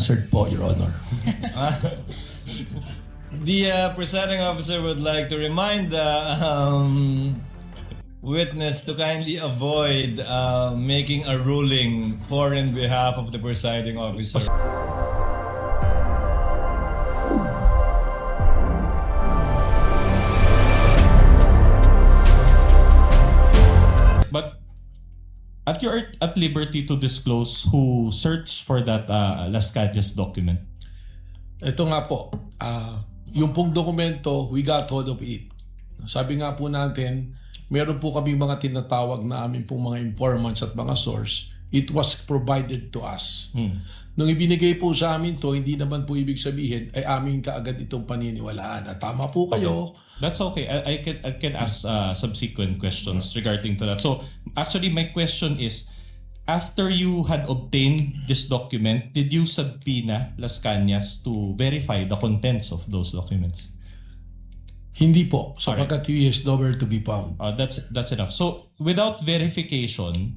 answered po, Your Honor. The presiding officer would like to remind the witness to kindly avoid making a ruling for and behalf of the presiding officer. But you're at liberty to disclose who searched for that Las Cañas document. Ito nga po, yung pong dokumento, we got hold of it. Sabi nga po natin, meron po kami mga tinatawag na amin pong mga informants at mga source. It was provided to us. Nung ibinigay po sa amin to, hindi naman po ibig sabihin ay amin kaagad itong paniniwalaan. At tama po kayo. That's okay. I can ask subsequent questions regarding to that. So actually my question is, after you had obtained this document, did you subpoena Las Cañas to verify the contents of those documents? Hindi po, sapagkat he is nowhere to be found. That's enough. So without verification,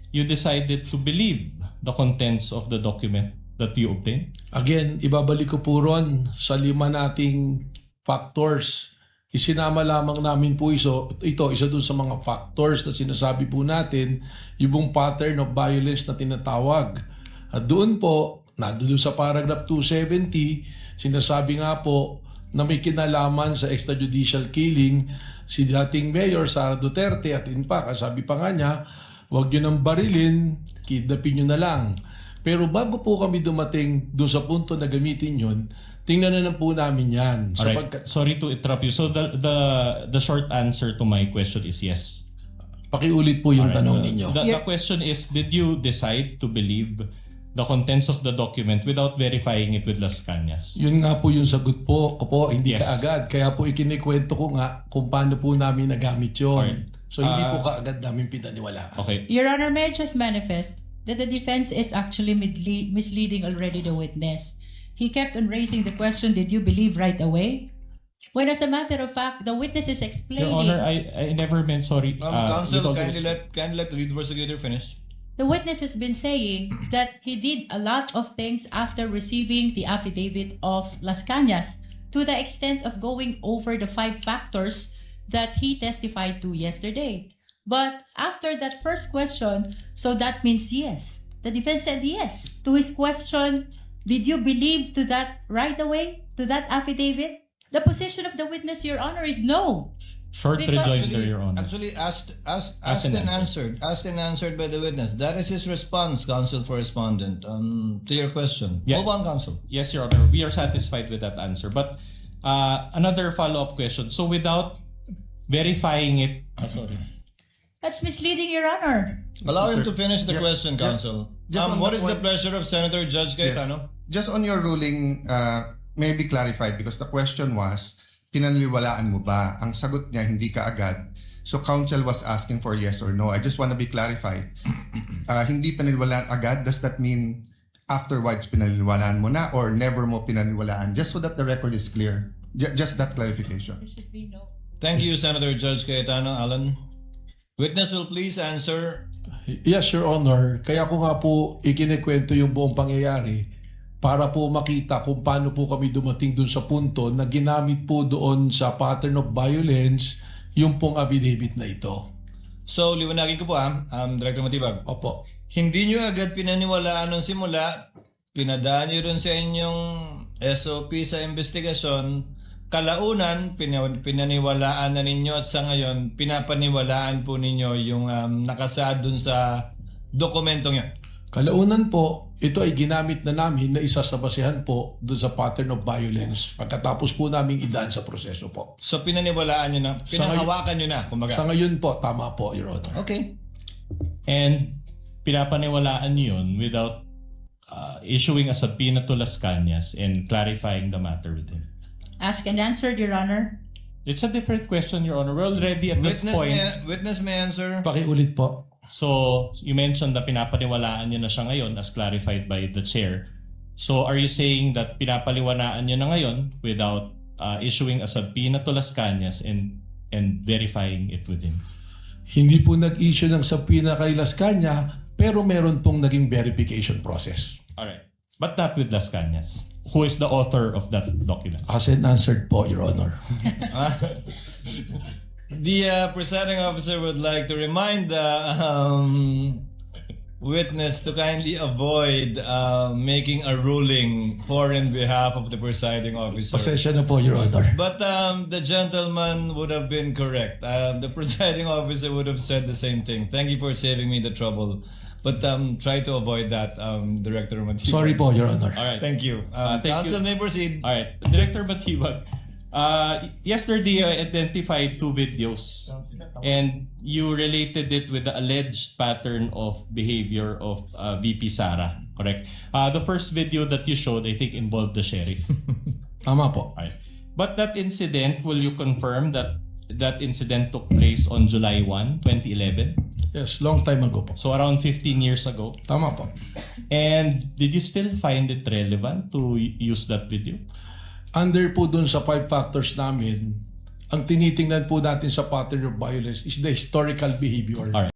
you decided to believe the contents of the document that you obtained? Again, ibabalik ko po ron sa 5 nating factors. Isinama lamang namin po ito, isa dun sa mga factors na sinasabi po natin, yung pattern of violence na tinatawag. At doon po, doon sa paragraph 270, sinasabi nga po na may kinalaman sa extrajudicial killing si dating Mayor Sara Duterte at in fact, sabi pa nga niya, huwag nyo nang barilin, kidnapin nyo na lang. Pero bago po kami dumating doon sa punto na gamitin yun, tingnan na po namin yan. Alright. Sorry to interrupt you. So the short answer to my question is yes. Pakiulit po yung tanong ninyo. The question is, did you decide to believe the contents of the document without verifying it with Las Cañas? Yun nga po yung sagot po ko po, hindi Yes. kaagad. Kaya po ikinikwento ko nga kung paano po namin nagamit yun. Alright. So hindi po kaagad namin pinaniwalaan. Okay. Your Honor, may I just manifest that the defense is actually misleading already the witness. He kept on raising the question, did you believe right away? When as a matter of fact, the witness is explaining. Your Honor, I never meant sorry. Counsel, with all due kindly let the lead prosecutor finish. The witness has been saying that he did a lot of things after receiving the affidavit of Las Cañas, to the extent of going over the 5 factors that he testified to yesterday. But after that first question, so that means yes. The defense said yes. To his question, did you believe to that right away, to that affidavit? The position of the witness, Your Honor, is no. Short Because- rejoinder, Your Honor. Actually, asked and and answered by the witness. That is his response, counsel for respondent, to your question. Yeah. Move on, counsel. Yes, Your Honor. We are satisfied with that answer. But another follow-up question. So without verifying it, sorry. That's misleading, Your Honor. Allow him to finish the question, counsel. Just on What the is the point- pleasure of Senator Judge Cayetano? Just on your ruling, may be clarified because the question was, pinaniniwalaan mo ba? Ang sagot niya, hindi ka agad. So counsel was asking for yes or no. I just want to be clarified. Hindi pinaniniwalaan agad, does that mean afterwards pinaniniwalaan mo na or never mo pinaniniwalaan? Just so that the record is clear. Just that clarification. It should be no. Thank you, Senator Judge Cayetano. Alan? Witness will please answer. Yes, Your Honor. Kaya ko nga po ikinikwento yung buong pangyayari para po makita kung paano po kami dumating dun sa punto na ginamit po doon sa pattern of violence yung pong affidavit na ito. So, liwanagin ko po Director Matibag. Opo. Hindi nyo agad pinaniwalaan nung simula, pinadaan nyo dun sa inyong SOP sa investigasyon, kalaunan, pinaniwalaan na ninyo at sa ngayon, pinapaniwalaan po ninyo yung nakasaad dun sa dokumentong yan. Kalaunan po, ito ay ginamit na namin na isa sa basehan po doon sa pattern of violence pagkatapos po namin idaan sa proseso po. So, pinaniwalaan nyo na, pinanghawakan nyo na, kumbaga. Sa ngayon po, tama po, Your Honor. Okay. And pinapaniwalaan niyo yun without issuing a subpoena to Las Cañas and clarifying the matter with him. Asked and answered, Your Honor. It's a different question, Your Honor. We're already at this point. Witness may answer. Pakiulit po. So, you mentioned na pinapaniwalaan niyo na siya ngayon as clarified by the chair. So, are you saying that pinapaniwalaan niyo na ngayon without issuing a subpoena to Las Cañas and verifying it with him? Hindi po nag-issue ng subpoena kay Las Cañas, pero meron pong naging verification process. Alright. But not with Las Cañas, who is the author of that document. As and answered po, Your Honor. The presiding officer would like to remind the witness to kindly avoid making a ruling for and behalf of the presiding officer. Pasensya na po, Your Honor. But the gentleman would have been correct. The presiding officer would have said the same thing. Thank you for saving me the trouble. But try to avoid that, Director Matibag. Sorry po, Your Honor. All right. Thank you. Thank Counsel you. may proceed. All right, Director Matibag. Yesterday, I identified 2 videos, and you related it with the alleged pattern of behavior of VP Sara. Correct. The first video that you showed, I think, involved the sheriff. Tama po. All right. But that incident, will you confirm that that incident took place on July 1, 2011? Yes, long time ago po. So around 15 years ago. Tama po. And did you still find it relevant to use that video? Under po dun sa 5 factors namin, ang tinitingnan po natin sa pattern of violence is the historical behavior. Alright.